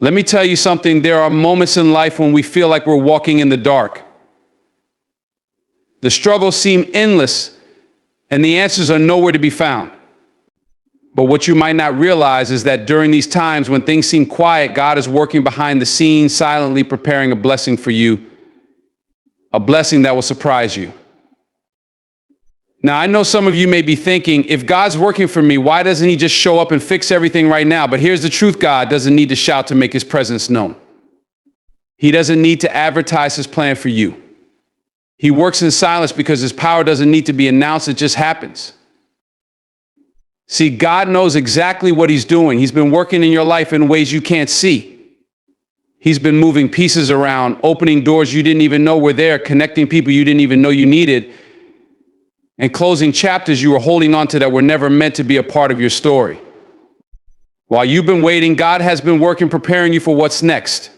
Let me tell you something. There are moments in life when we feel like we're walking in the dark. The struggles seem endless, and the answers are nowhere to be found. But what you might not realize is that during these times when things seem quiet, God is working behind the scenes, silently preparing a blessing for you, a blessing that will surprise you. Now, I know some of you may be thinking, if God's working for me, why doesn't he just show up and fix everything right now? But here's the truth: God doesn't need to shout to make his presence known. He doesn't need to advertise his plan for you. He works in silence because his power doesn't need to be announced, it just happens. See, God knows exactly what he's doing. He's been working in your life in ways you can't see. He's been moving pieces around, opening doors you didn't even know were there, connecting people you didn't even know you needed, and closing chapters you were holding on to that were never meant to be a part of your story. While you've been waiting, God has been working, preparing you for what's next.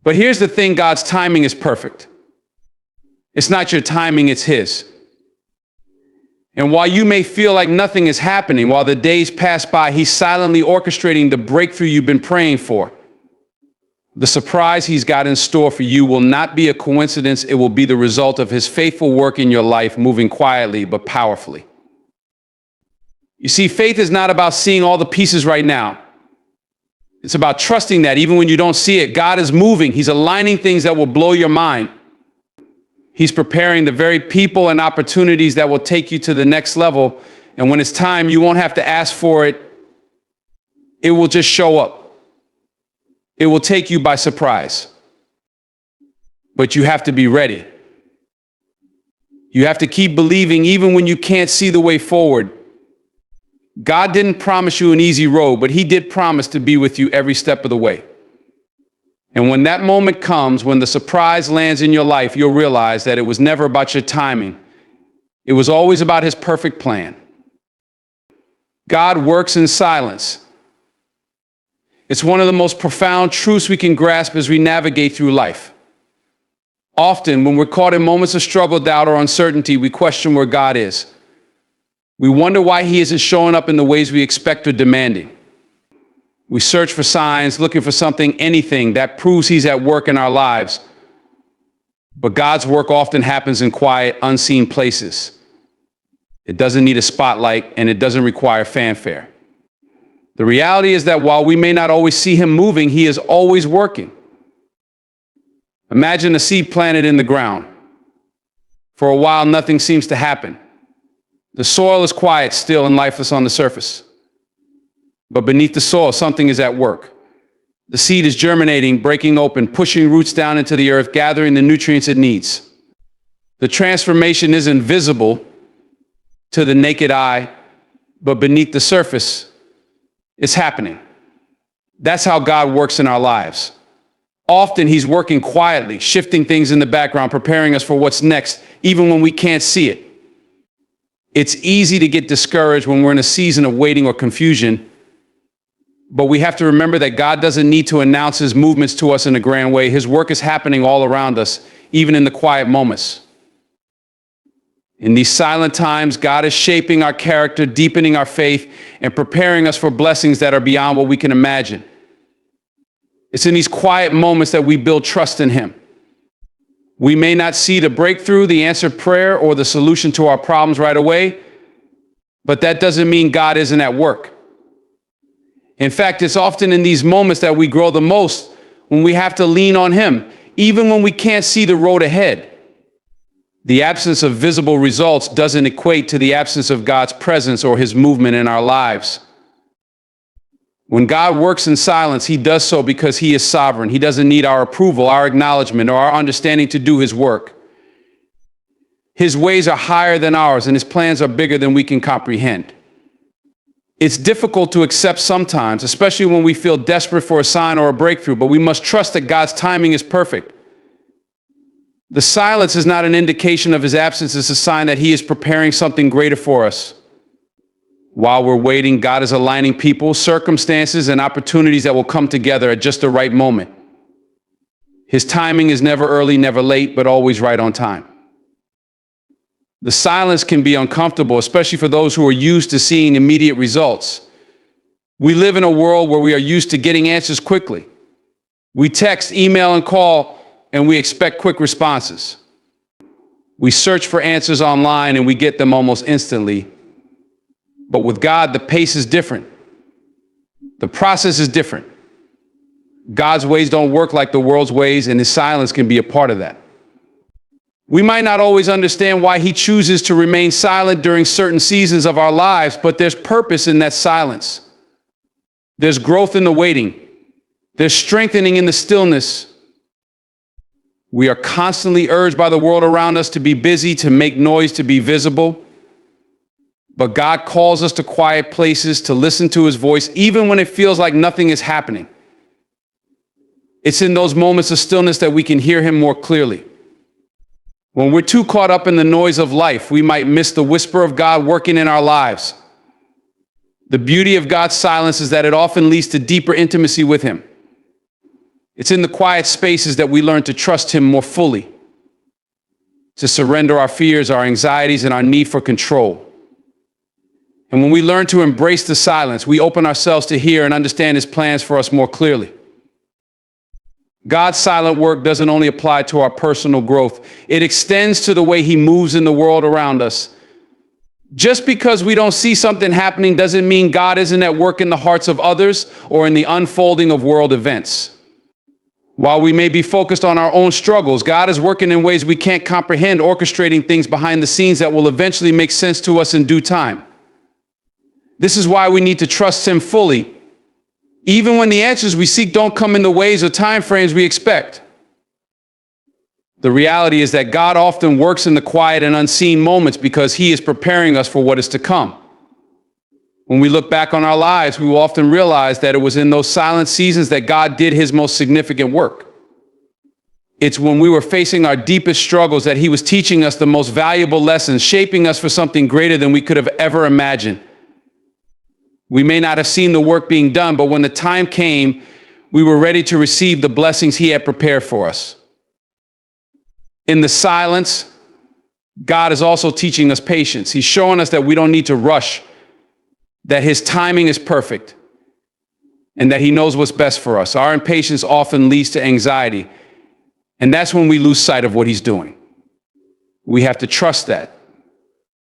But here's the thing: God's timing is perfect. It's not your timing, it's his. And while you may feel like nothing is happening, while the days pass by, he's silently orchestrating the breakthrough you've been praying for. The surprise he's got in store for you will not be a coincidence. It will be the result of his faithful work in your life, moving quietly but powerfully. You see, faith is not about seeing all the pieces right now. It's about trusting that even when you don't see it, God is moving. He's aligning things that will blow your mind. He's preparing the very people and opportunities that will take you to the next level. And when it's time, you won't have to ask for it. It will just show up. It will take you by surprise. But you have to be ready. You have to keep believing even when you can't see the way forward. God didn't promise you an easy road, but he did promise to be with you every step of the way. And when that moment comes, when the surprise lands in your life, you'll realize that it was never about your timing. It was always about his perfect plan. God works in silence. It's one of the most profound truths we can grasp as we navigate through life. Often, when we're caught in moments of struggle, doubt, or uncertainty, we question where God is. We wonder why he isn't showing up in the ways we expect or demanding. We search for signs, looking for something, anything that proves he's at work in our lives. But God's work often happens in quiet, unseen places. It doesn't need a spotlight, and it doesn't require fanfare. The reality is that while we may not always see him moving, he is always working. Imagine a seed planted in the ground. For a while, nothing seems to happen. The soil is quiet, still, and lifeless on the surface. But beneath the soil, something is at work. The seed is germinating, breaking open, pushing roots down into the earth, gathering the nutrients it needs. The transformation isn't visible to the naked eye, but beneath the surface, it's happening. That's how God works in our lives. Often he's working quietly, shifting things in the background, preparing us for what's next, even when we can't see it. It's easy to get discouraged when we're in a season of waiting or confusion. But we have to remember that God doesn't need to announce his movements to us in a grand way. His work is happening all around us, even in the quiet moments. In these silent times, God is shaping our character, deepening our faith, and preparing us for blessings that are beyond what we can imagine. It's in these quiet moments that we build trust in him. We may not see the breakthrough, the answered prayer, or the solution to our problems right away, but that doesn't mean God isn't at work. In fact, it's often in these moments that we grow the most, when we have to lean on him, even when we can't see the road ahead. The absence of visible results doesn't equate to the absence of God's presence or his movement in our lives. When God works in silence, he does so because he is sovereign. He doesn't need our approval, our acknowledgement, or our understanding to do his work. His ways are higher than ours, and his plans are bigger than we can comprehend. It's difficult to accept sometimes, especially when we feel desperate for a sign or a breakthrough, but we must trust that God's timing is perfect. The silence is not an indication of his absence. It's a sign that he is preparing something greater for us. While we're waiting, God is aligning people, circumstances, and opportunities that will come together at just the right moment. His timing is never early, never late, but always right on time. The silence can be uncomfortable, especially for those who are used to seeing immediate results. We live in a world where we are used to getting answers quickly. We text, email, and call, and we expect quick responses. We search for answers online and we get them almost instantly. But with God, the pace is different. The process is different. God's ways don't work like the world's ways, and his silence can be a part of that. We might not always understand why he chooses to remain silent during certain seasons of our lives, but there's purpose in that silence. There's growth in the waiting. There's strengthening in the stillness. We are constantly urged by the world around us to be busy, to make noise, to be visible. But God calls us to quiet places, to listen to his voice, even when it feels like nothing is happening. It's in those moments of stillness that we can hear him more clearly. When we're too caught up in the noise of life, we might miss the whisper of God working in our lives. The beauty of God's silence is that it often leads to deeper intimacy with him. It's in the quiet spaces that we learn to trust him more fully, to surrender our fears, our anxieties, and our need for control. And when we learn to embrace the silence, we open ourselves to hear and understand his plans for us more clearly. God's silent work doesn't only apply to our personal growth. It extends to the way he moves in the world around us. Just because we don't see something happening doesn't mean God isn't at work in the hearts of others or in the unfolding of world events. While we may be focused on our own struggles, God is working in ways we can't comprehend, orchestrating things behind the scenes that will eventually make sense to us in due time. This is why we need to trust him fully, even when the answers we seek don't come in the ways or time frames we expect. The reality is that God often works in the quiet and unseen moments because he is preparing us for what is to come. When we look back on our lives, we will often realize that it was in those silent seasons that God did his most significant work. It's when we were facing our deepest struggles that he was teaching us the most valuable lessons, shaping us for something greater than we could have ever imagined. We may not have seen the work being done, but when the time came, we were ready to receive the blessings he had prepared for us. In the silence, God is also teaching us patience. He's showing us that we don't need to rush, that his timing is perfect, and that he knows what's best for us. Our impatience often leads to anxiety, and that's when we lose sight of what he's doing. We have to trust that.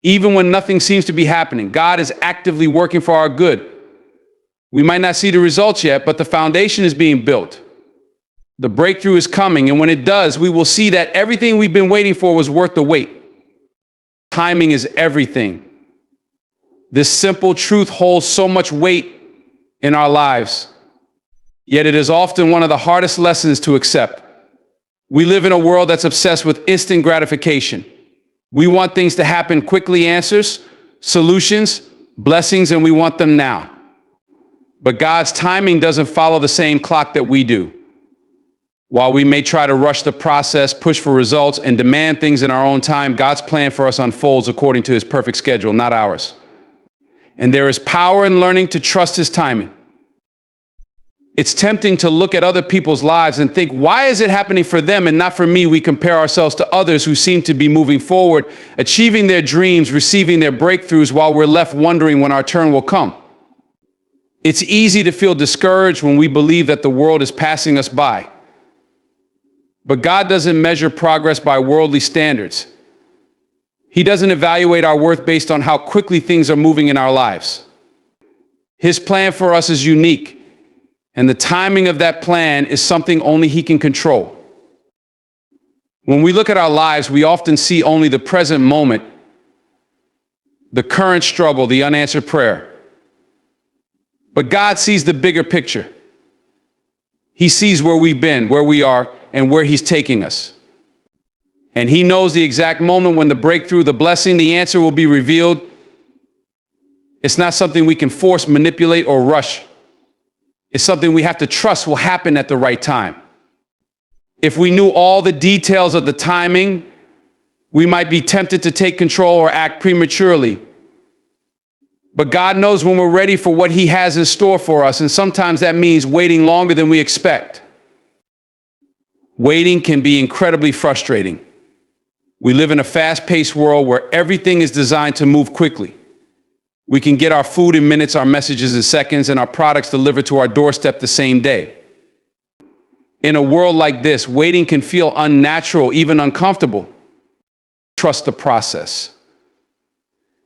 Even when nothing seems to be happening, God is actively working for our good. We might not see the results yet, but the foundation is being built. The breakthrough is coming, and when it does, we will see that everything we've been waiting for was worth the wait. Timing is everything. This simple truth holds so much weight in our lives, yet it is often one of the hardest lessons to accept. We live in a world that's obsessed with instant gratification. We want things to happen quickly, answers, solutions, blessings, and we want them now. But God's timing doesn't follow the same clock that we do. While we may try to rush the process, push for results, and demand things in our own time, God's plan for us unfolds according to his perfect schedule, not ours. And there is power in learning to trust his timing. It's tempting to look at other people's lives and think, why is it happening for them and not for me? We compare ourselves to others who seem to be moving forward, achieving their dreams, receiving their breakthroughs, while we're left wondering when our turn will come. It's easy to feel discouraged when we believe that the world is passing us by. But God doesn't measure progress by worldly standards. He doesn't evaluate our worth based on how quickly things are moving in our lives. His plan for us is unique. And the timing of that plan is something only he can control. When we look at our lives, we often see only the present moment, the current struggle, the unanswered prayer. But God sees the bigger picture. He sees where we've been, where we are, and where he's taking us. And he knows the exact moment when the breakthrough, the blessing, the answer will be revealed. It's not something we can force, manipulate, or rush. It's something we have to trust will happen at the right time. If we knew all the details of the timing, we might be tempted to take control or act prematurely. But God knows when we're ready for what he has in store for us, and sometimes that means waiting longer than we expect. Waiting can be incredibly frustrating. We live in a fast-paced world where everything is designed to move quickly. We can get our food in minutes, our messages in seconds, and our products delivered to our doorstep the same day. In a world like this, waiting can feel unnatural, even uncomfortable. Trust the process.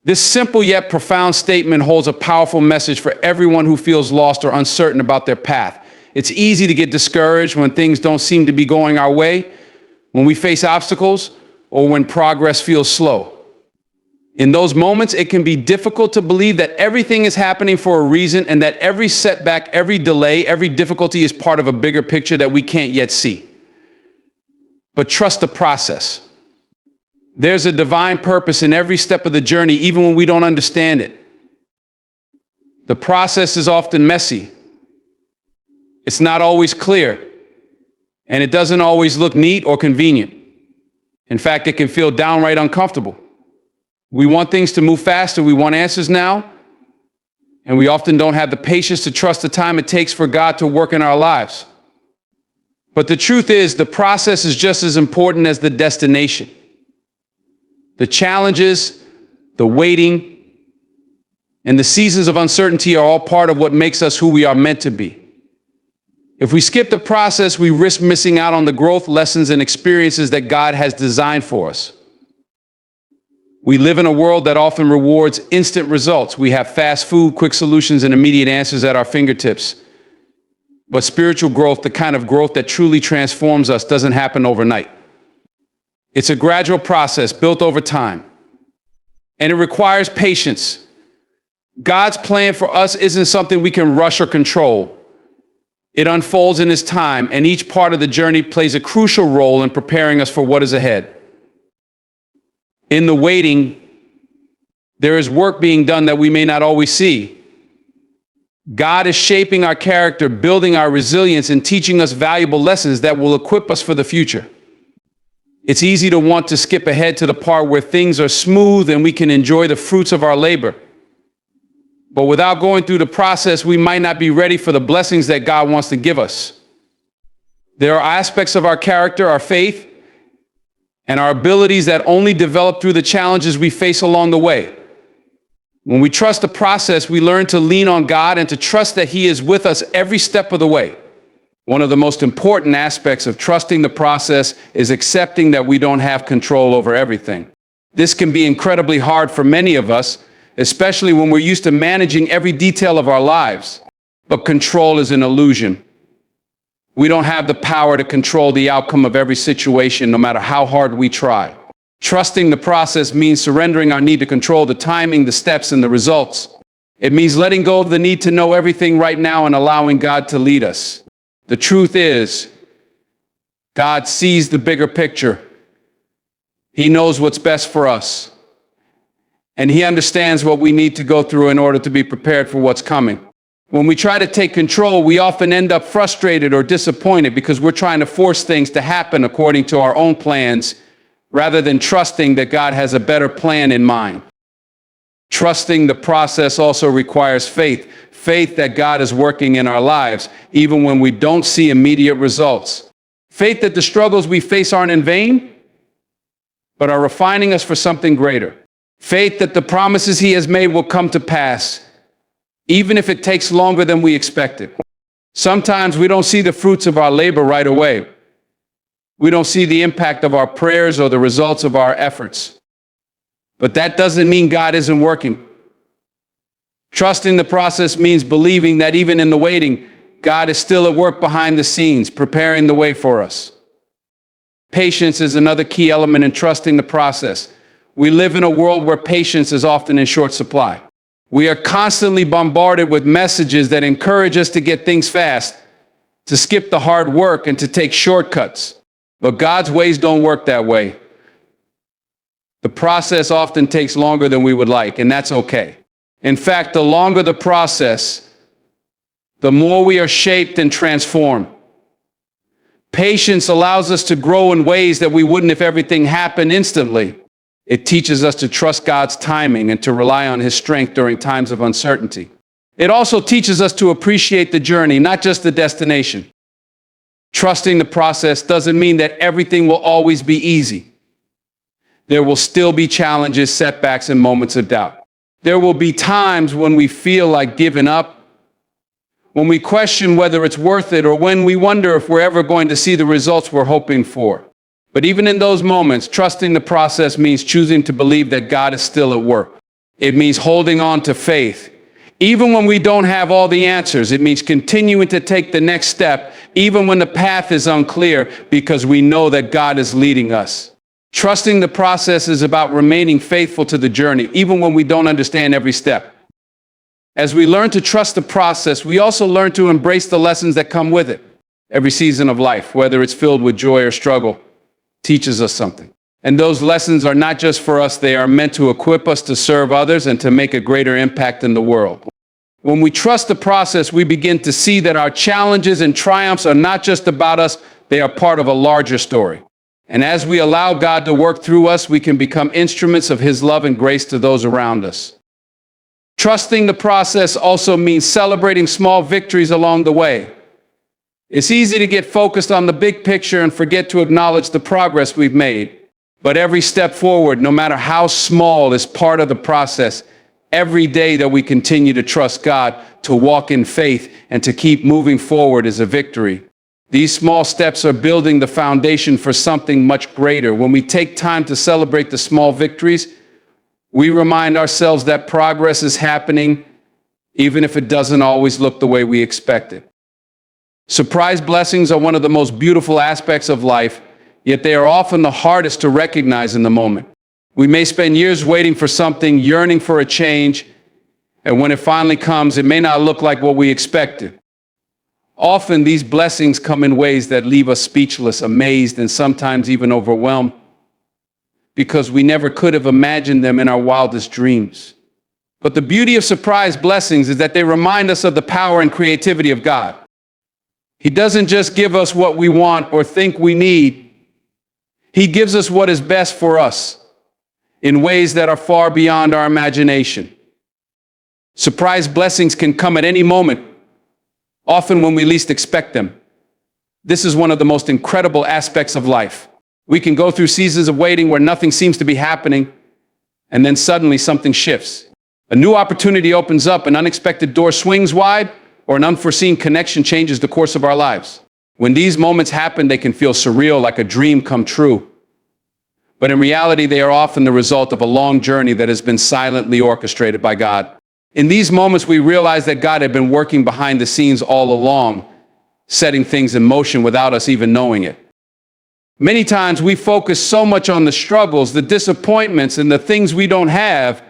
This simple yet profound statement holds a powerful message for everyone who feels lost or uncertain about their path. It's easy to get discouraged when things don't seem to be going our way, when we face obstacles, or when progress feels slow. In those moments, it can be difficult to believe that everything is happening for a reason and that every setback, every delay, every difficulty is part of a bigger picture that we can't yet see. But trust the process. There's a divine purpose in every step of the journey, even when we don't understand it. The process is often messy. It's not always clear, and it doesn't always look neat or convenient. In fact, it can feel downright uncomfortable. We want things to move faster, we want answers now, and we often don't have the patience to trust the time it takes for God to work in our lives. But the truth is, the process is just as important as the destination. The challenges, the waiting, and the seasons of uncertainty are all part of what makes us who we are meant to be. If we skip the process, we risk missing out on the growth, lessons, and experiences that God has designed for us. We live in a world that often rewards instant results. We have fast food, quick solutions, and immediate answers at our fingertips. But spiritual growth, the kind of growth that truly transforms us, doesn't happen overnight. It's a gradual process built over time, and it requires patience. God's plan for us isn't something we can rush or control. It unfolds in His time, and each part of the journey plays a crucial role in preparing us for what is ahead. In the waiting, there is work being done that we may not always see. God is shaping our character, building our resilience, and teaching us valuable lessons that will equip us for the future. It's easy to want to skip ahead to the part where things are smooth and we can enjoy the fruits of our labor. But without going through the process, we might not be ready for the blessings that God wants to give us. There are aspects of our character, our faith, and our abilities that only develop through the challenges we face along the way. When we trust the process, we learn to lean on God and to trust that He is with us every step of the way. One of the most important aspects of trusting the process is accepting that we don't have control over everything. This can be incredibly hard for many of us, especially when we're used to managing every detail of our lives. But control is an illusion. We don't have the power to control the outcome of every situation, no matter how hard we try. Trusting the process means surrendering our need to control the timing, the steps, and the results. It means letting go of the need to know everything right now and allowing God to lead us. The truth is, God sees the bigger picture. He knows what's best for us. And He understands what we need to go through in order to be prepared for what's coming. When we try to take control, we often end up frustrated or disappointed because we're trying to force things to happen according to our own plans, rather than trusting that God has a better plan in mind. Trusting the process also requires faith. Faith that God is working in our lives, even when we don't see immediate results. Faith that the struggles we face aren't in vain, but are refining us for something greater. Faith that the promises He has made will come to pass, even if it takes longer than we expected. Sometimes we don't see the fruits of our labor right away. We don't see the impact of our prayers or the results of our efforts. But that doesn't mean God isn't working. Trusting the process means believing that even in the waiting, God is still at work behind the scenes, preparing the way for us. Patience is another key element in trusting the process. We live in a world where patience is often in short supply. We are constantly bombarded with messages that encourage us to get things fast, to skip the hard work, and to take shortcuts. But God's ways don't work that way. The process often takes longer than we would like, and that's okay. In fact, the longer the process, the more we are shaped and transformed. Patience allows us to grow in ways that we wouldn't if everything happened instantly. It teaches us to trust God's timing and to rely on His strength during times of uncertainty. It also teaches us to appreciate the journey, not just the destination. Trusting the process doesn't mean that everything will always be easy. There will still be challenges, setbacks, and moments of doubt. There will be times when we feel like giving up, when we question whether it's worth it, or when we wonder if we're ever going to see the results we're hoping for. But even in those moments, trusting the process means choosing to believe that God is still at work. It means holding on to faith. Even when we don't have all the answers, it means continuing to take the next step, even when the path is unclear, because we know that God is leading us. Trusting the process is about remaining faithful to the journey, even when we don't understand every step. As we learn to trust the process, we also learn to embrace the lessons that come with it. Every season of life, whether it's filled with joy or struggle, teaches us something. And those lessons are not just for us, they are meant to equip us to serve others and to make a greater impact in the world. When we trust the process, we begin to see that our challenges and triumphs are not just about us, they are part of a larger story. And as we allow God to work through us, we can become instruments of His love and grace to those around us. Trusting the process also means celebrating small victories along the way. It's easy to get focused on the big picture and forget to acknowledge the progress we've made. But every step forward, no matter how small, is part of the process. Every day that we continue to trust God, to walk in faith, and to keep moving forward is a victory. These small steps are building the foundation for something much greater. When we take time to celebrate the small victories, we remind ourselves that progress is happening, even if it doesn't always look the way we expect it. Surprise blessings are one of the most beautiful aspects of life, yet they are often the hardest to recognize in the moment. We may spend years waiting for something, yearning for a change, and when it finally comes, it may not look like what we expected. Often these blessings come in ways that leave us speechless, amazed, and sometimes even overwhelmed, because we never could have imagined them in our wildest dreams. But the beauty of surprise blessings is that they remind us of the power and creativity of God. He doesn't just give us what we want or think we need. He gives us what is best for us in ways that are far beyond our imagination. Surprise blessings can come at any moment, often when we least expect them. This is one of the most incredible aspects of life. We can go through seasons of waiting where nothing seems to be happening, and then suddenly something shifts. A new opportunity opens up, an unexpected door swings wide, or an unforeseen connection changes the course of our lives. When these moments happen, they can feel surreal, like a dream come true. But in reality, they are often the result of a long journey that has been silently orchestrated by God. In these moments, we realize that God had been working behind the scenes all along, setting things in motion without us even knowing it. Many times we focus so much on the struggles, the disappointments, and the things we don't have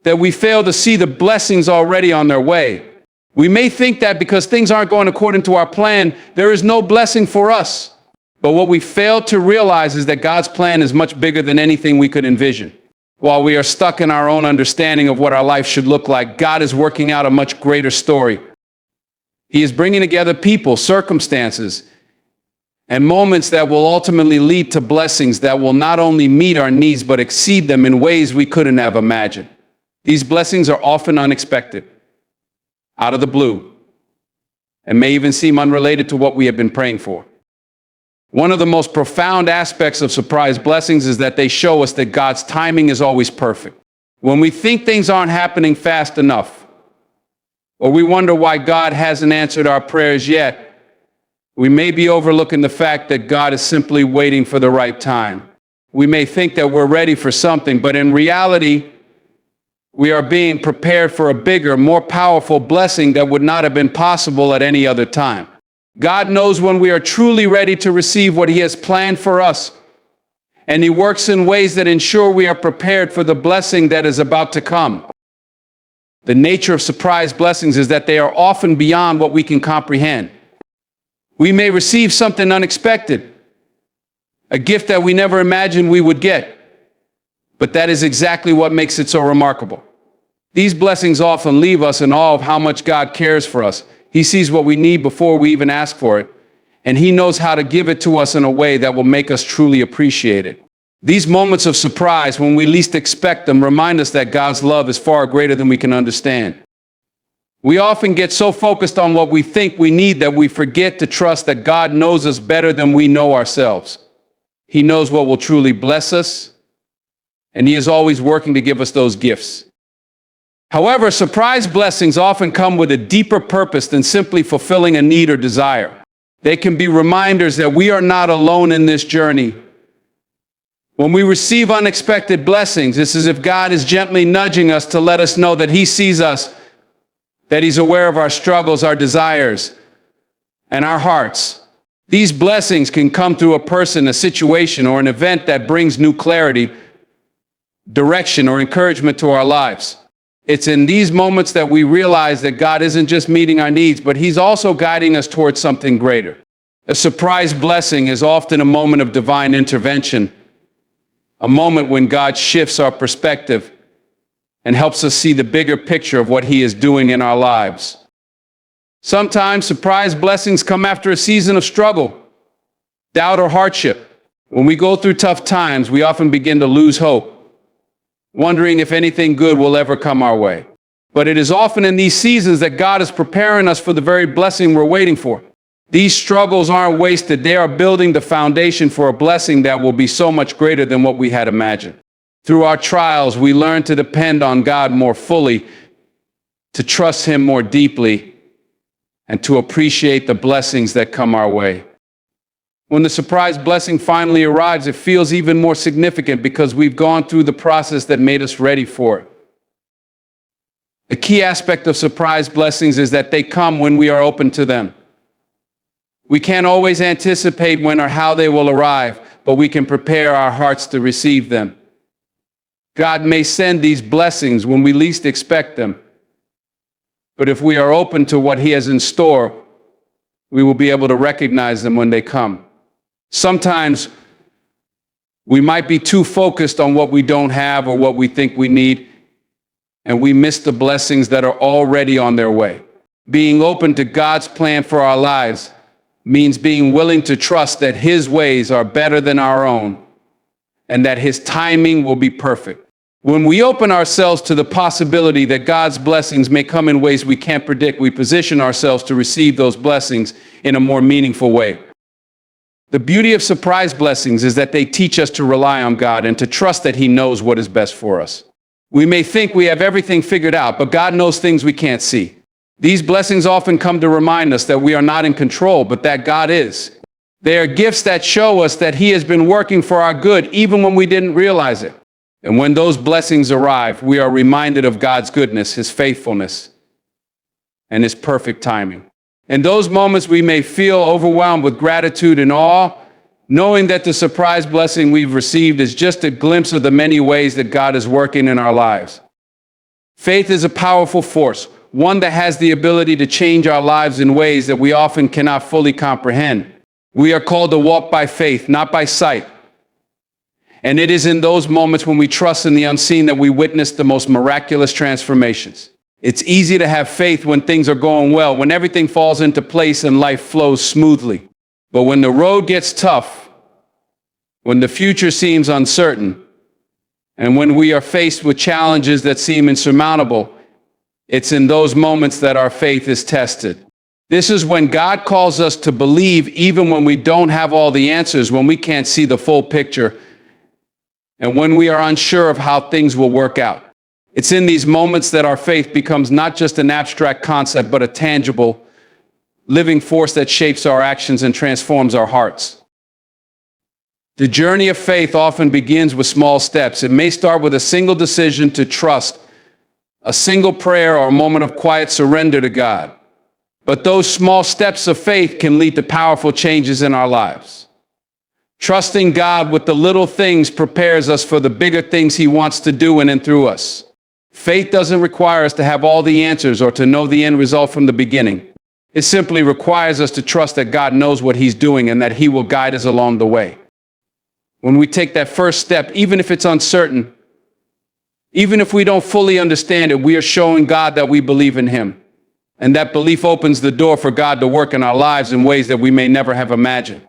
that we fail to see the blessings already on their way. We may think that because things aren't going according to our plan, there is no blessing for us. But what we fail to realize is that God's plan is much bigger than anything we could envision. While we are stuck in our own understanding of what our life should look like, God is working out a much greater story. He is bringing together people, circumstances, and moments that will ultimately lead to blessings that will not only meet our needs, but exceed them in ways we couldn't have imagined. These blessings are often unexpected, out of the blue, and may even seem unrelated to what we have been praying for. One of the most profound aspects of surprise blessings is that they show us that God's timing is always perfect. When we think things aren't happening fast enough, or we wonder why God hasn't answered our prayers yet, we may be overlooking the fact that God is simply waiting for the right time. We may think that we're ready for something, but in reality, we are being prepared for a bigger, more powerful blessing that would not have been possible at any other time. God knows when we are truly ready to receive what He has planned for us, and He works in ways that ensure we are prepared for the blessing that is about to come. The nature of surprise blessings is that they are often beyond what we can comprehend. We may receive something unexpected, a gift that we never imagined we would get, but that is exactly what makes it so remarkable. These blessings often leave us in awe of how much God cares for us. He sees what we need before we even ask for it, and He knows how to give it to us in a way that will make us truly appreciate it. These moments of surprise, when we least expect them, remind us that God's love is far greater than we can understand. We often get so focused on what we think we need that we forget to trust that God knows us better than we know ourselves. He knows what will truly bless us, and he is always working to give us those gifts. However, surprise blessings often come with a deeper purpose than simply fulfilling a need or desire. They can be reminders that we are not alone in this journey. When we receive unexpected blessings, it's as if God is gently nudging us to let us know that he sees us, that he's aware of our struggles, our desires, and our hearts. These blessings can come through a person, a situation, or an event that brings new clarity, direction, or encouragement to our lives. It's in these moments that we realize that God isn't just meeting our needs, but he's also guiding us towards something greater. A surprise blessing is often a moment of divine intervention, a moment when God shifts our perspective and helps us see the bigger picture of what he is doing in our lives. Sometimes surprise blessings come after a season of struggle, doubt, or hardship. When we go through tough times, we often begin to lose hope, wondering if anything good will ever come our way. But it is often in these seasons that God is preparing us for the very blessing we're waiting for. These struggles aren't wasted. They are building the foundation for a blessing that will be so much greater than what we had imagined. Through our trials, we learn to depend on God more fully, to trust him more deeply, and to appreciate the blessings that come our way. When the surprise blessing finally arrives, it feels even more significant because we've gone through the process that made us ready for it. The key aspect of surprise blessings is that they come when we are open to them. We can't always anticipate when or how they will arrive, but we can prepare our hearts to receive them. God may send these blessings when we least expect them, but if we are open to what he has in store, we will be able to recognize them when they come. Sometimes we might be too focused on what we don't have or what we think we need, and we miss the blessings that are already on their way. Being open to God's plan for our lives means being willing to trust that his ways are better than our own and that his timing will be perfect. When we open ourselves to the possibility that God's blessings may come in ways we can't predict, we position ourselves to receive those blessings in a more meaningful way. The beauty of surprise blessings is that they teach us to rely on God and to trust that he knows what is best for us. We may think we have everything figured out, but God knows things we can't see. These blessings often come to remind us that we are not in control, but that God is. They are gifts that show us that he has been working for our good, even when we didn't realize it. And when those blessings arrive, we are reminded of God's goodness, his faithfulness, and his perfect timing. In those moments, we may feel overwhelmed with gratitude and awe, knowing that the surprise blessing we've received is just a glimpse of the many ways that God is working in our lives. Faith is a powerful force, one that has the ability to change our lives in ways that we often cannot fully comprehend. We are called to walk by faith, not by sight. And it is in those moments when we trust in the unseen that we witness the most miraculous transformations. It's easy to have faith when things are going well, when everything falls into place and life flows smoothly. But when the road gets tough, when the future seems uncertain, and when we are faced with challenges that seem insurmountable, it's in those moments that our faith is tested. This is when God calls us to believe even when we don't have all the answers, when we can't see the full picture, and when we are unsure of how things will work out. It's in these moments that our faith becomes not just an abstract concept, but a tangible, living force that shapes our actions and transforms our hearts. The journey of faith often begins with small steps. It may start with a single decision to trust, a single prayer, or a moment of quiet surrender to God. But those small steps of faith can lead to powerful changes in our lives. Trusting God with the little things prepares us for the bigger things he wants to do in and through us. Faith doesn't require us to have all the answers or to know the end result from the beginning. It simply requires us to trust that God knows what he's doing and that he will guide us along the way. When we take that first step, even if it's uncertain, even if we don't fully understand it, we are showing God that we believe in him. And that belief opens the door for God to work in our lives in ways that we may never have imagined.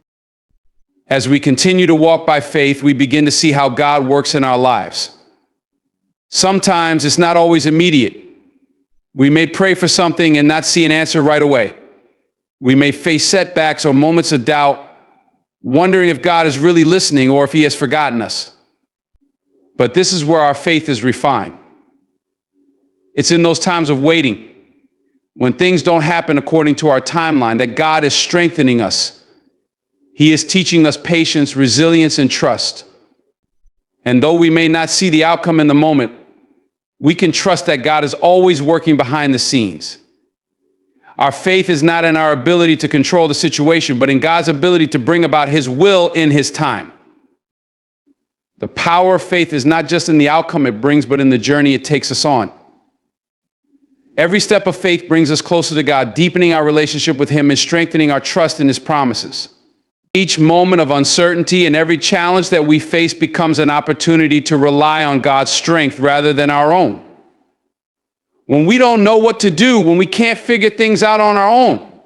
As we continue to walk by faith, we begin to see how God works in our lives. Sometimes it's not always immediate. We may pray for something and not see an answer right away. We may face setbacks or moments of doubt, wondering if God is really listening or if he has forgotten us. But this is where our faith is refined. It's in those times of waiting, when things don't happen according to our timeline, that God is strengthening us. He is teaching us patience, resilience, and trust. And though we may not see the outcome in the moment, we can trust that God is always working behind the scenes. Our faith is not in our ability to control the situation, but in God's ability to bring about His will in His time. The power of faith is not just in the outcome it brings, but in the journey it takes us on. Every step of faith brings us closer to God, deepening our relationship with Him and strengthening our trust in His promises. Each moment of uncertainty and every challenge that we face becomes an opportunity to rely on God's strength rather than our own. When we don't know what to do, when we can't figure things out on our own,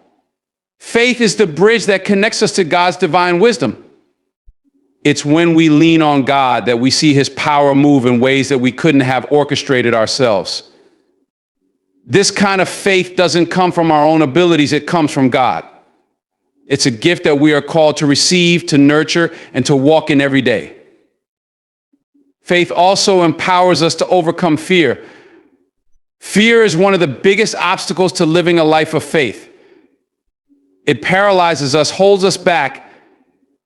faith is the bridge that connects us to God's divine wisdom. It's when we lean on God that we see His power move in ways that we couldn't have orchestrated ourselves. This kind of faith doesn't come from our own abilities, it comes from God. It's a gift that we are called to receive, to nurture, and to walk in every day. Faith also empowers us to overcome fear. Fear is one of the biggest obstacles to living a life of faith. It paralyzes us, holds us back,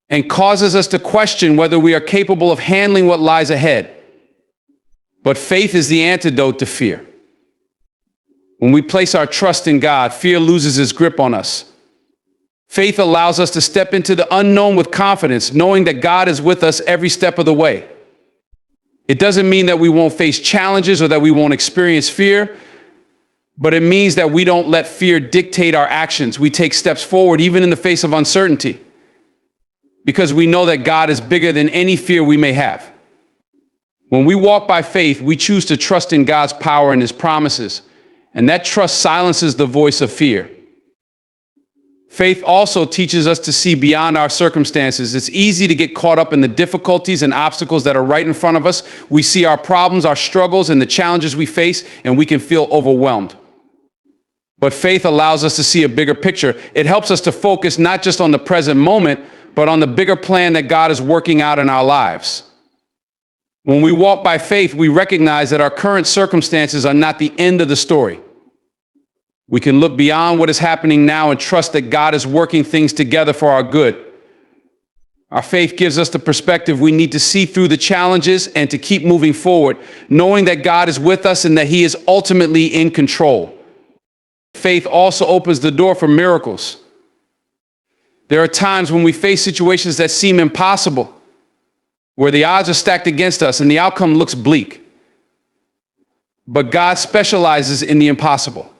and causes us to question whether we are capable of handling what lies ahead. But faith is the antidote to fear. When we place our trust in God, fear loses its grip on us. Faith allows us to step into the unknown with confidence, knowing that God is with us every step of the way. It doesn't mean that we won't face challenges or that we won't experience fear, but it means that we don't let fear dictate our actions. We take steps forward, even in the face of uncertainty, because we know that God is bigger than any fear we may have. When we walk by faith, we choose to trust in God's power and His promises, and that trust silences the voice of fear. Faith also teaches us to see beyond our circumstances. It's easy to get caught up in the difficulties and obstacles that are right in front of us. We see our problems, our struggles, and the challenges we face, and we can feel overwhelmed. But faith allows us to see a bigger picture. It helps us to focus not just on the present moment, but on the bigger plan that God is working out in our lives. When we walk by faith, we recognize that our current circumstances are not the end of the story. We can look beyond what is happening now and trust that God is working things together for our good. Our faith gives us the perspective we need to see through the challenges and to keep moving forward, knowing that God is with us and that He is ultimately in control. Faith also opens the door for miracles. There are times when we face situations that seem impossible, where the odds are stacked against us and the outcome looks bleak. But God specializes in the impossible.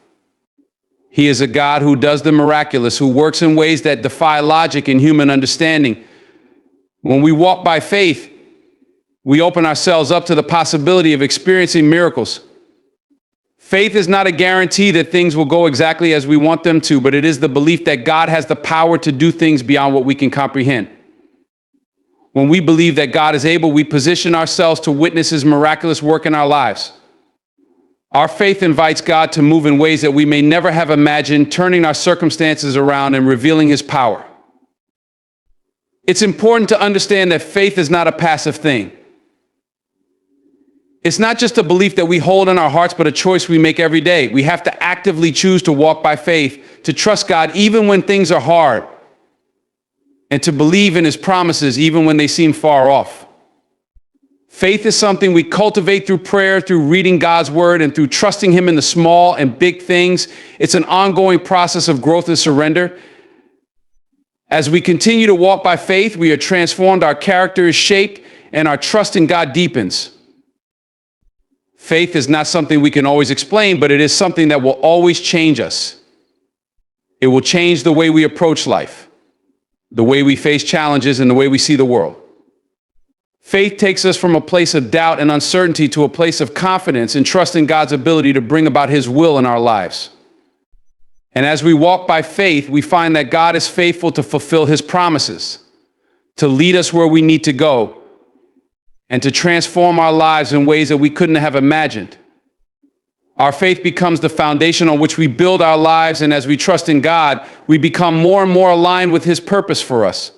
He is a God who does the miraculous, who works in ways that defy logic and human understanding. When we walk by faith, we open ourselves up to the possibility of experiencing miracles. Faith is not a guarantee that things will go exactly as we want them to, but it is the belief that God has the power to do things beyond what we can comprehend. When we believe that God is able, we position ourselves to witness His miraculous work in our lives. Our faith invites God to move in ways that we may never have imagined, turning our circumstances around and revealing His power. It's important to understand that faith is not a passive thing. It's not just a belief that we hold in our hearts, but a choice we make every day. We have to actively choose to walk by faith, to trust God even when things are hard, and to believe in His promises even when they seem far off. Faith is something we cultivate through prayer, through reading God's word, and through trusting Him in the small and big things. It's an ongoing process of growth and surrender. As we continue to walk by faith, we are transformed, our character is shaped, and our trust in God deepens. Faith is not something we can always explain, but it is something that will always change us. It will change the way we approach life, the way we face challenges, and the way we see the world. Faith takes us from a place of doubt and uncertainty to a place of confidence and trust in God's ability to bring about His will in our lives. And as we walk by faith, we find that God is faithful to fulfill His promises, to lead us where we need to go, and to transform our lives in ways that we couldn't have imagined. Our faith becomes the foundation on which we build our lives, and as we trust in God, we become more and more aligned with His purpose for us.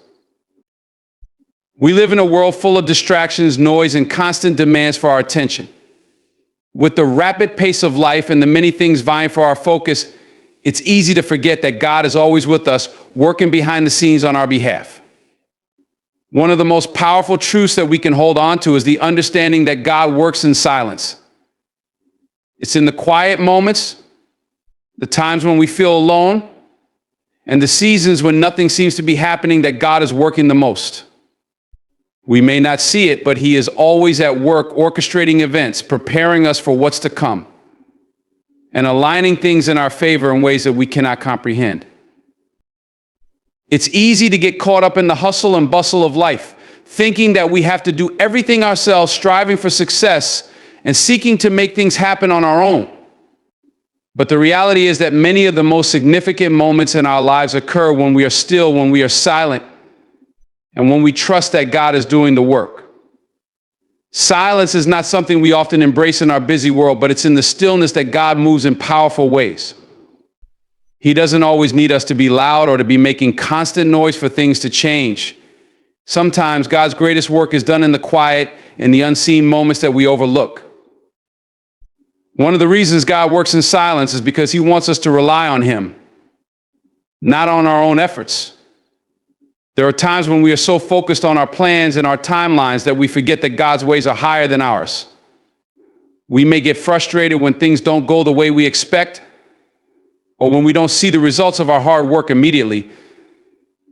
We live in a world full of distractions, noise, and constant demands for our attention. With the rapid pace of life and the many things vying for our focus, it's easy to forget that God is always with us, working behind the scenes on our behalf. One of the most powerful truths that we can hold on to is the understanding that God works in silence. It's in the quiet moments, the times when we feel alone, and the seasons when nothing seems to be happening that God is working the most. We may not see it, but He is always at work orchestrating events, preparing us for what's to come, and aligning things in our favor in ways that we cannot comprehend. It's easy to get caught up in the hustle and bustle of life, thinking that we have to do everything ourselves, striving for success, and seeking to make things happen on our own. But the reality is that many of the most significant moments in our lives occur when we are still, when we are silent, and when we trust that God is doing the work. Silence is not something we often embrace in our busy world, but it's in the stillness that God moves in powerful ways. He doesn't always need us to be loud or to be making constant noise for things to change. Sometimes God's greatest work is done in the quiet, in the unseen moments that we overlook. One of the reasons God works in silence is because He wants us to rely on Him, not on our own efforts. There are times when we are so focused on our plans and our timelines that we forget that God's ways are higher than ours. We may get frustrated when things don't go the way we expect, or when we don't see the results of our hard work immediately.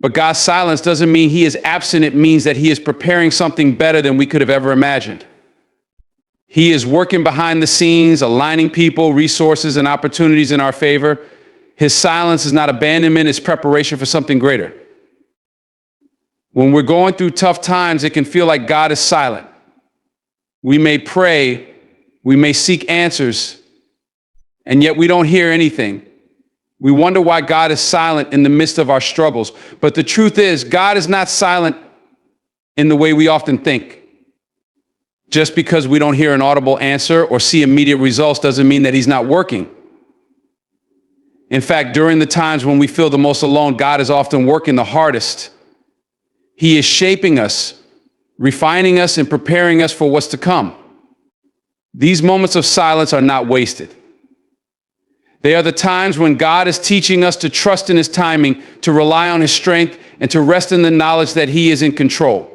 But God's silence doesn't mean He is absent. It means that He is preparing something better than we could have ever imagined. He is working behind the scenes, aligning people, resources, and opportunities in our favor. His silence is not abandonment, it's preparation for something greater. When we're going through tough times, it can feel like God is silent. We may pray, we may seek answers, and yet we don't hear anything. We wonder why God is silent in the midst of our struggles. But the truth is, God is not silent in the way we often think. Just because we don't hear an audible answer or see immediate results doesn't mean that He's not working. In fact, during the times when we feel the most alone, God is often working the hardest. He is shaping us, refining us, and preparing us for what's to come. These moments of silence are not wasted. They are the times when God is teaching us to trust in His timing, to rely on His strength, and to rest in the knowledge that He is in control.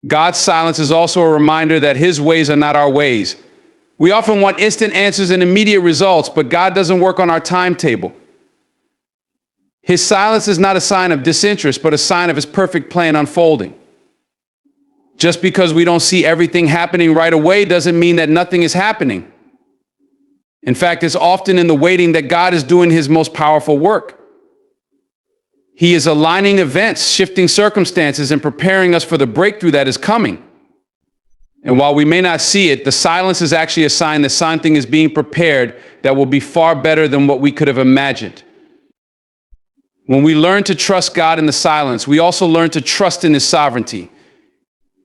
God's silence is also a reminder that His ways are not our ways. We often want instant answers and immediate results, but God doesn't work on our timetable. His silence is not a sign of disinterest, but a sign of His perfect plan unfolding. Just because we don't see everything happening right away doesn't mean that nothing is happening. In fact, it's often in the waiting that God is doing His most powerful work. He is aligning events, shifting circumstances, and preparing us for the breakthrough that is coming. And while we may not see it, the silence is actually a sign that something is being prepared that will be far better than what we could have imagined. When we learn to trust God in the silence, we also learn to trust in His sovereignty.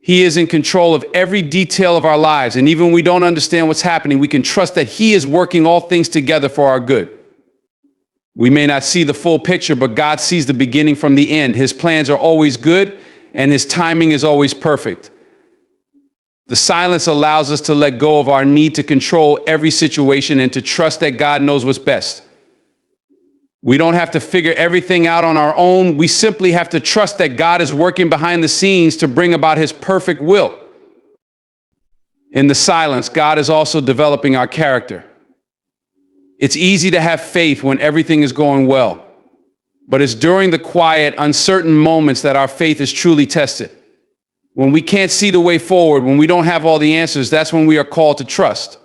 He is in control of every detail of our lives, and even when we don't understand what's happening, we can trust that He is working all things together for our good. We may not see the full picture, but God sees the beginning from the end. His plans are always good, and His timing is always perfect. The silence allows us to let go of our need to control every situation and to trust that God knows what's best. We don't have to figure everything out on our own. We simply have to trust that God is working behind the scenes to bring about His perfect will. In the silence, God is also developing our character. It's easy to have faith when everything is going well, but it's during the quiet, uncertain moments that our faith is truly tested. When we can't see the way forward, when we don't have all the answers, that's when we are called to trust.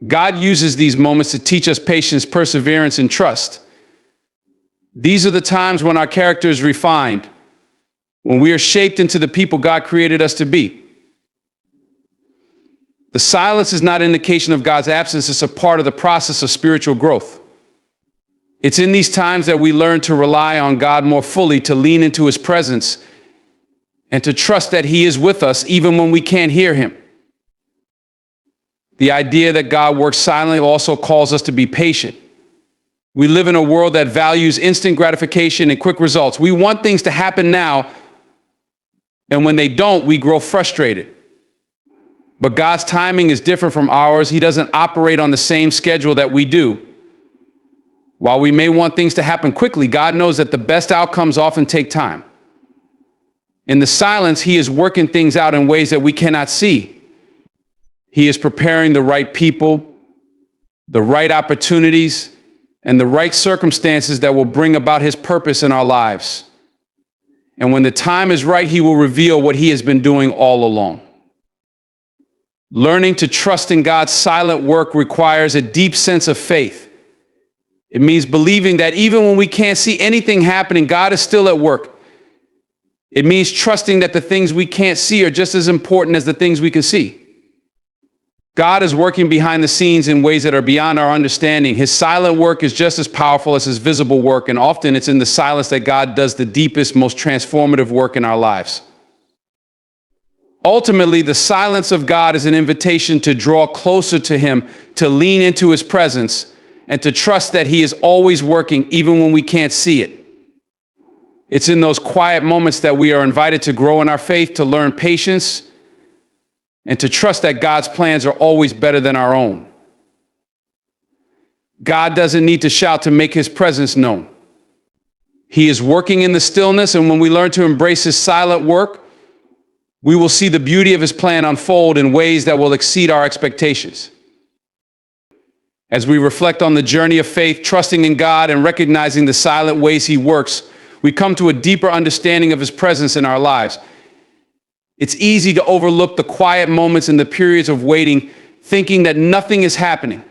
God uses these moments to teach us patience, perseverance, and trust. These are the times when our character is refined, when we are shaped into the people God created us to be. The silence is not an indication of God's absence. It's a part of the process of spiritual growth. It's in these times that we learn to rely on God more fully, to lean into His presence, and to trust that He is with us even when we can't hear Him. The idea that God works silently also calls us to be patient. We live in a world that values instant gratification and quick results. We want things to happen now, And when they don't, we grow frustrated. But God's timing is different from ours. He doesn't operate on the same schedule that we do. While we may want things to happen quickly, God knows that the best outcomes often take time. In the silence, He is working things out in ways that we cannot see. He is preparing the right people, the right opportunities, and the right circumstances that will bring about His purpose in our lives. And when the time is right, He will reveal what He has been doing all along. Learning to trust in God's silent work requires a deep sense of faith. It means believing that even when we can't see anything happening, God is still at work. It means trusting that the things we can't see are just as important as the things we can see. God is working behind the scenes in ways that are beyond our understanding. His silent work is just as powerful as His visible work, and often it's in the silence that God does the deepest, most transformative work in our lives. Ultimately, the silence of God is an invitation to draw closer to Him, to lean into His presence, and to trust that He is always working even when we can't see it. It's in those quiet moments that we are invited to grow in our faith, to learn patience, and to trust that God's plans are always better than our own. God doesn't need to shout to make His presence known. He is working in the stillness, and when we learn to embrace His silent work, we will see the beauty of His plan unfold in ways that will exceed our expectations. As we reflect on the journey of faith, trusting in God and recognizing the silent ways He works, we come to a deeper understanding of His presence in our lives. It's easy to overlook the quiet moments and the periods of waiting, thinking that nothing is happening.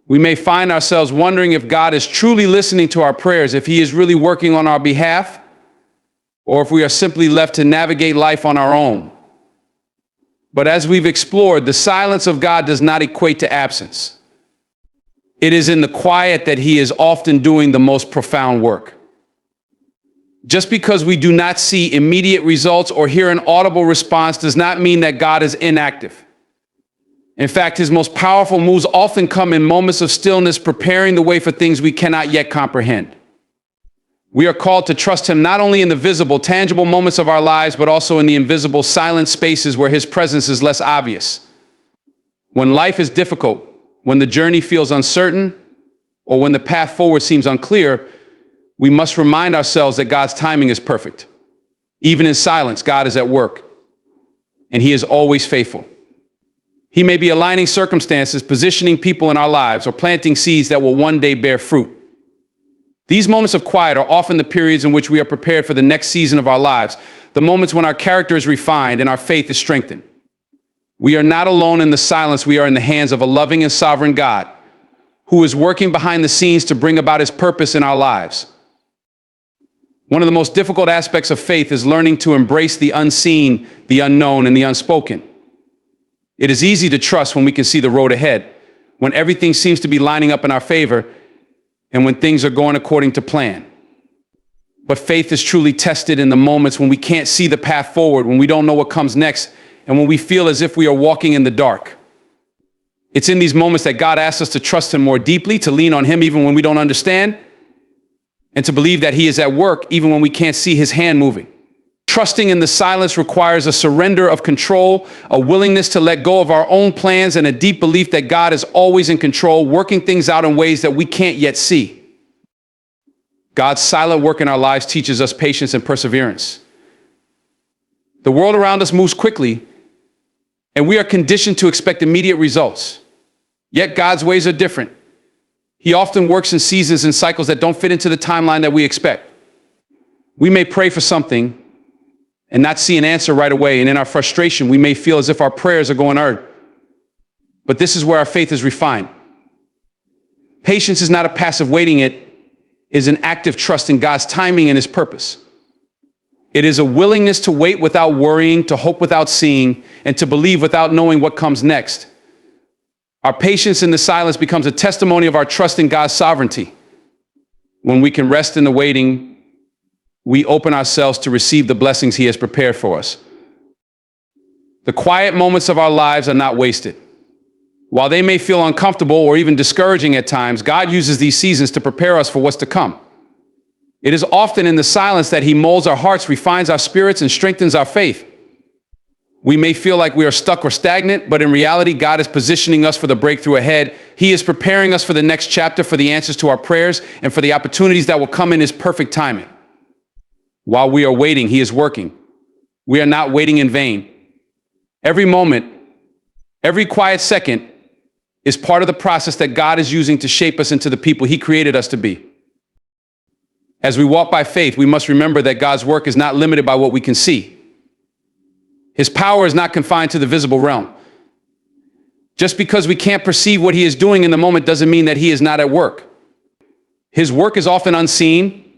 We may find ourselves wondering if God is truly listening to our prayers, if He is really working on our behalf, or if we are simply left to navigate life on our own. But as we've explored, the silence of God does not equate to absence. It is in the quiet that He is often doing the most profound work. Just because we do not see immediate results or hear an audible response does not mean that God is inactive. In fact, His most powerful moves often come in moments of stillness, preparing the way for things we cannot yet comprehend. We are called to trust Him not only in the visible, tangible moments of our lives, but also in the invisible, silent spaces where His presence is less obvious. When life is difficult, when the journey feels uncertain, or when the path forward seems unclear, we must remind ourselves that God's timing is perfect. Even in silence, God is at work, and He is always faithful. He may be aligning circumstances, positioning people in our lives, or planting seeds that will one day bear fruit. These moments of quiet are often the periods in which we are prepared for the next season of our lives, the moments when our character is refined and our faith is strengthened. We are not alone in the silence. We are in the hands of a loving and sovereign God who is working behind the scenes to bring about His purpose in our lives. One of the most difficult aspects of faith is learning to embrace the unseen, the unknown, and the unspoken. It is easy to trust when we can see the road ahead, when everything seems to be lining up in our favor, and when things are going according to plan. But faith is truly tested in the moments when we can't see the path forward, when we don't know what comes next, and when we feel as if we are walking in the dark. It's in these moments that God asks us to trust Him more deeply, to lean on Him even when we don't understand, and to believe that He is at work even when we can't see His hand moving. Trusting in the silence requires a surrender of control, a willingness to let go of our own plans, and a deep belief that God is always in control, working things out in ways that we can't yet see. God's silent work in our lives teaches us patience and perseverance. The world around us moves quickly, and we are conditioned to expect immediate results. Yet God's ways are different. He often works in seasons and cycles that don't fit into the timeline that we expect. We may pray for something and not see an answer right away, and in our frustration, we may feel as if our prayers are going unanswered. But this is where our faith is refined. Patience is not a passive waiting, it is an active trust in God's timing and His purpose. It is a willingness to wait without worrying, to hope without seeing, and to believe without knowing what comes next. Our patience in the silence becomes a testimony of our trust in God's sovereignty. When we can rest in the waiting, we open ourselves to receive the blessings He has prepared for us. The quiet moments of our lives are not wasted. While they may feel uncomfortable or even discouraging at times, God uses these seasons to prepare us for what's to come. It is often in the silence that he molds our hearts, refines our spirits, and strengthens our faith. We may feel like we are stuck or stagnant, but in reality, God is positioning us for the breakthrough ahead. He is preparing us for the next chapter, for the answers to our prayers, and for the opportunities that will come in his perfect timing. While we are waiting, he is working. We are not waiting in vain. Every moment, every quiet second is part of the process that God is using to shape us into the people he created us to be. As we walk by faith, we must remember that God's work is not limited by what we can see. His power is not confined to the visible realm. Just because we can't perceive what he is doing in the moment doesn't mean that he is not at work. His work is often unseen,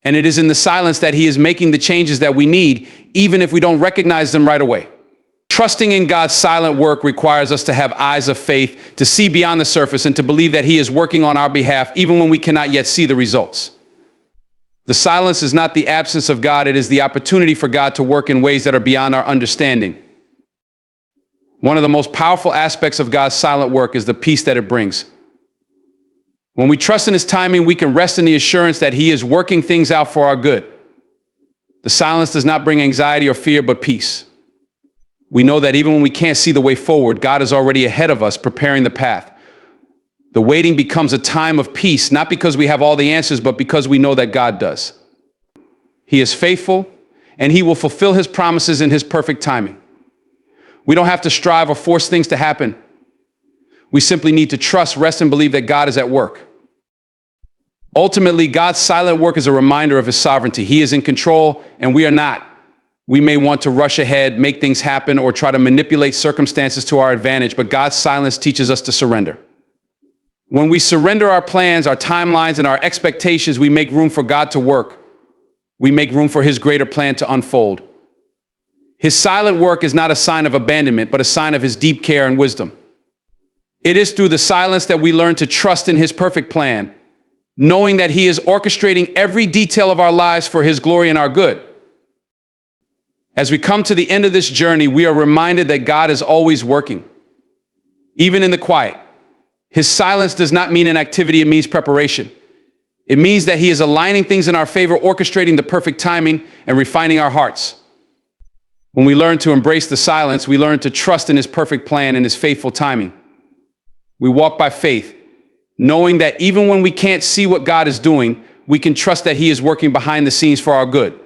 and it is in the silence that he is making the changes that we need, even if we don't recognize them right away. Trusting in God's silent work requires us to have eyes of faith, to see beyond the surface, and to believe that he is working on our behalf, even when we cannot yet see the results. The silence is not the absence of God, it is the opportunity for God to work in ways that are beyond our understanding. One of the most powerful aspects of God's silent work is the peace that it brings. When we trust in his timing, we can rest in the assurance that he is working things out for our good. The silence does not bring anxiety or fear, but peace. We know that even when we can't see the way forward, God is already ahead of us, preparing the path. The waiting becomes a time of peace, not because we have all the answers, but because we know that God does. He is faithful, and he will fulfill his promises in his perfect timing. We don't have to strive or force things to happen. We simply need to trust, rest, and believe that God is at work. Ultimately, God's silent work is a reminder of his sovereignty. He is in control, and we are not. We may want to rush ahead, make things happen, or try to manipulate circumstances to our advantage, but God's silence teaches us to surrender. When we surrender our plans, our timelines, and our expectations, we make room for God to work. We make room for his greater plan to unfold. His silent work is not a sign of abandonment, but a sign of his deep care and wisdom. It is through the silence that we learn to trust in his perfect plan, knowing that he is orchestrating every detail of our lives for his glory and our good. As we come to the end of this journey, we are reminded that God is always working, even in the quiet. His silence does not mean inactivity, it means preparation. It means that he is aligning things in our favor, orchestrating the perfect timing, and refining our hearts. When we learn to embrace the silence, we learn to trust in his perfect plan and his faithful timing. We walk by faith, knowing that even when we can't see what God is doing, we can trust that he is working behind the scenes for our good.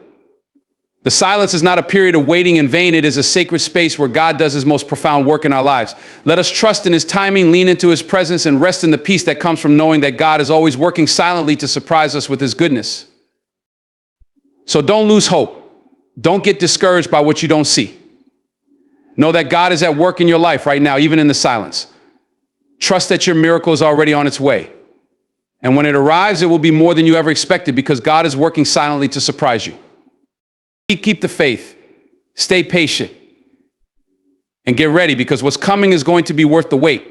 The silence is not a period of waiting in vain. It is a sacred space where God does his most profound work in our lives. Let us trust in his timing, lean into his presence, and rest in the peace that comes from knowing that God is always working silently to surprise us with his goodness. So don't lose hope. Don't get discouraged by what you don't see. Know that God is at work in your life right now, even in the silence. Trust that your miracle is already on its way. And when it arrives, it will be more than you ever expected because God is working silently to surprise you. Keep the faith, stay patient, and get ready because what's coming is going to be worth the wait.